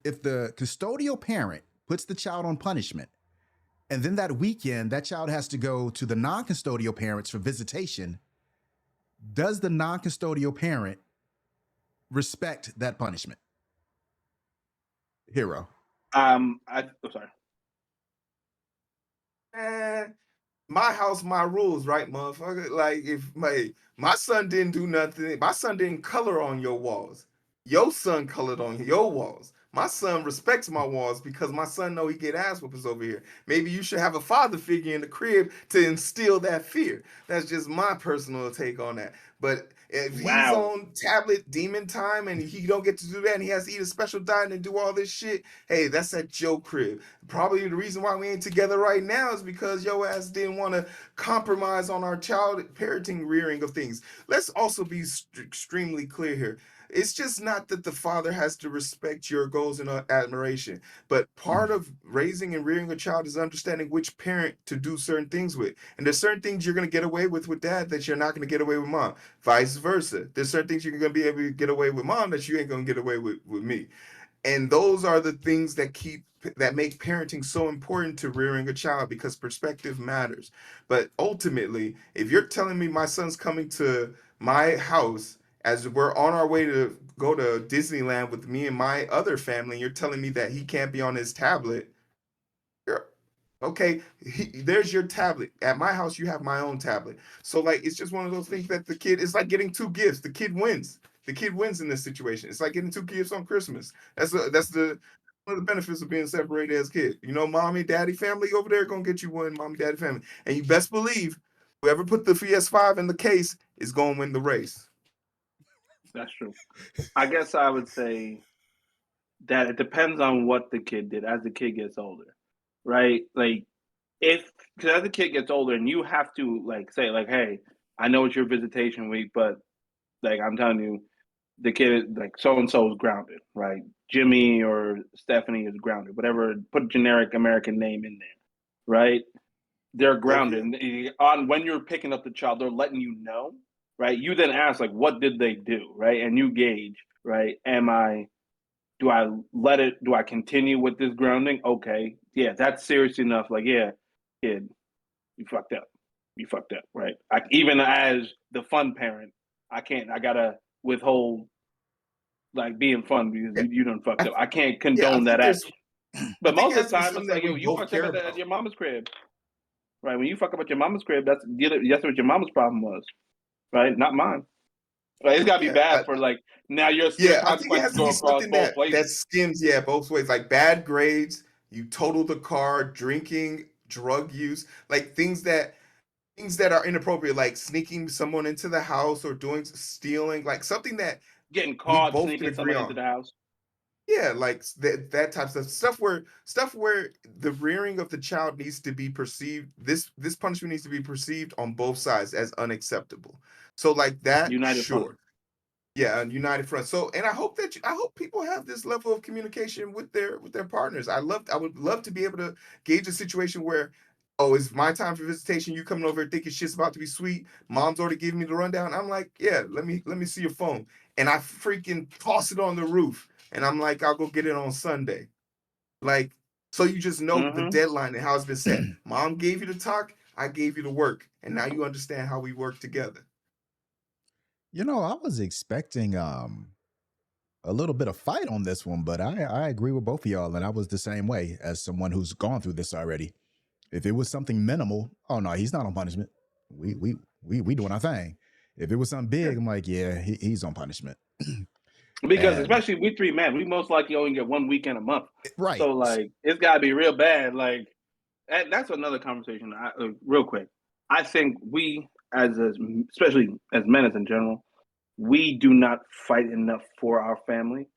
if the custodial parent puts the child on punishment, and then that weekend that child has to go to the non-custodial parents for visitation, does the non-custodial parent respect that punishment? Hero. I'm sorry. Eh, my house, my rules, right, motherfucker? Like, if my son didn't do nothing, my son didn't color on your walls. Your son colored on your walls. My son respects my walls because my son know he get ass whoopers over here. Maybe you should have a father figure in the crib to instill that fear. That's just my personal take on that. But if he's Wow. on tablet demon time and he don't get to do that and he has to eat a special diet and do all this shit, hey, that's at your crib. Probably the reason why we ain't together right now is because your ass didn't want to compromise on our child parenting rearing of things. Let's also be extremely clear here. It's just not that the father has to respect your goals and admiration, but part of raising and rearing a child is understanding which parent to do certain things with. And there's certain things you're going to get away with dad that you're not going to get away with mom. Vice versa. There's certain things you're going to be able to get away with mom that you ain't going to get away with me. And those are the things that make parenting so important to rearing a child, because perspective matters. But ultimately, if you're telling me my son's coming to my house as we're on our way to go to Disneyland with me and my other family, and you're telling me that he can't be on his tablet, you're okay. There's your tablet. At my house, you have my own tablet. So like, it's just one of those things that the kid, it's like getting two gifts. The kid wins. The kid wins in this situation. It's like getting two gifts on Christmas. That's the one of the benefits of being separated as kid. You know, mommy, daddy, family over there gonna get you one, mommy, daddy, family, and you best believe whoever put the PS5 in the case is gonna win the race. That's true. I guess I would say that it depends on what the kid did as the kid gets older, right? Like if because as the kid gets older and you have to like say like, hey, I know it's your visitation week, but like I'm telling you, the kid like so and so is grounded, right? Jimmy or Stephanie is grounded, whatever. Put a generic American name in there, right? They're grounded. Okay. And on when you're picking up the child, they're letting you know, right? You then ask like, what did they do, right? And you gauge, right? Do I let it? Do I continue with this grounding? Okay, yeah, that's serious enough. Like, yeah, kid, you fucked up. You fucked up, right? Even as the fun parent, I can't. I gotta withhold like being fun because Yeah. you done fucked I, up. I can't yeah. I condone that think there's. action. I But think it most of has the to be time, it's something like that yo, we you both fucked up care at about. your mama's crib, right? When you fuck up at your mama's crib, that's what your mama's problem was, right? Not mine. Right? It's gotta be Yeah. bad for like now your Yeah, I think it consequences has to go be across something both that places. skims, yeah, both ways. Like bad grades, you total the car, drinking, drug use, like things that are inappropriate, like sneaking someone into the house or doing stealing, like something that Getting we caught both can sneaking agree someone into on. the house. Yeah, like that type of stuff where the rearing of the child needs to be perceived. This punishment needs to be perceived on both sides as unacceptable. So like that, United Front. sure. Yeah, a united front. So, and I hope I hope people have this level of communication with their partners. I would love to be able to gauge a situation where, oh, it's my time for visitation. You coming over here thinking shit's about to be sweet. Mom's already giving me the rundown. I'm like, yeah, let me see your phone, and I freaking toss it on the roof, and I'm like, I'll go get it on Sunday. Like, so you just know the Mm-hmm. deadline and how it's been set. Mom gave you the talk, I gave you the work, and now you understand how we work together. I was expecting a little bit of fight on this one, but I agree with both of y'all, and I was the same way as someone who's gone through this already. If it was something minimal, oh no, he's not on punishment. We doing our thing. If it was something Yeah, big, I'm like, yeah, he's on punishment. Because And especially we three men, we most likely only get 1 weekend a month. right. So like it's gotta be real bad. Like that's another conversation. Real quick, I think we especially as men as in general, we do not fight enough for our family,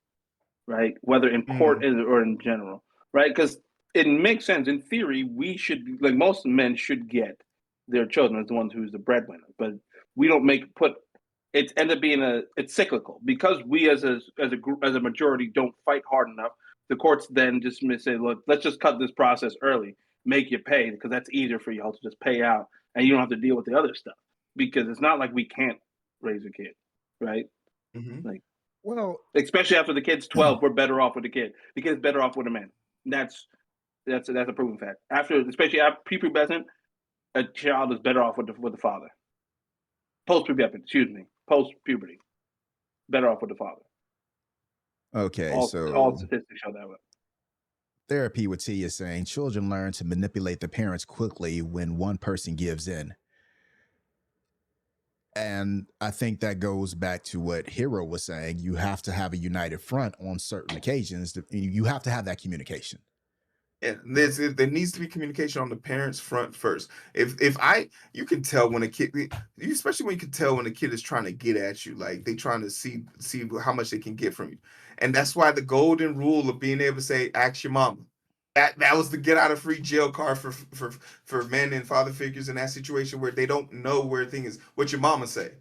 right? Whether in court mm, or in general, right? Because it makes sense in theory. We should like most men should get their children as the ones who's the breadwinner, but we don't make put. It's end up being it's cyclical because we as a majority don't fight hard enough. The courts then just say, look, let's just cut this process early, make you pay because that's easier for y'all to just pay out, and you don't have to deal with the other stuff because it's not like we can't raise a kid, right? hmm Like. Well, Especially after the kid's 12, we're better off with the kid. The kid's better off with a man. That's a proven fact. Especially after prepubescent, a child is better off with the father. Post puberty, better off with the father. okay, All so statistics show that way. Therapy with T is saying children learn to manipulate the parents quickly when one person gives in. And I think that goes back to what Hero was saying. You have to have a united front on certain occasions. You have to have that communication. Yeah, there needs to be communication on the parents' front first. You can tell when a kid, especially when you can tell when a kid is trying to get at you, like they trying to see how much they can get from you, and that's why the golden rule of being able to say, "Ask your mama." That was the get out of free jail card for men and father figures in that situation where they don't know where thing is. What your mama say?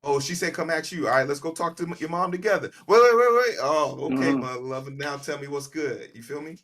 Oh, she said, "Come ask you." All right, let's go talk to your mom together. Wait. Oh, okay, Mm-hmm. my love. Now tell me what's good. You feel me?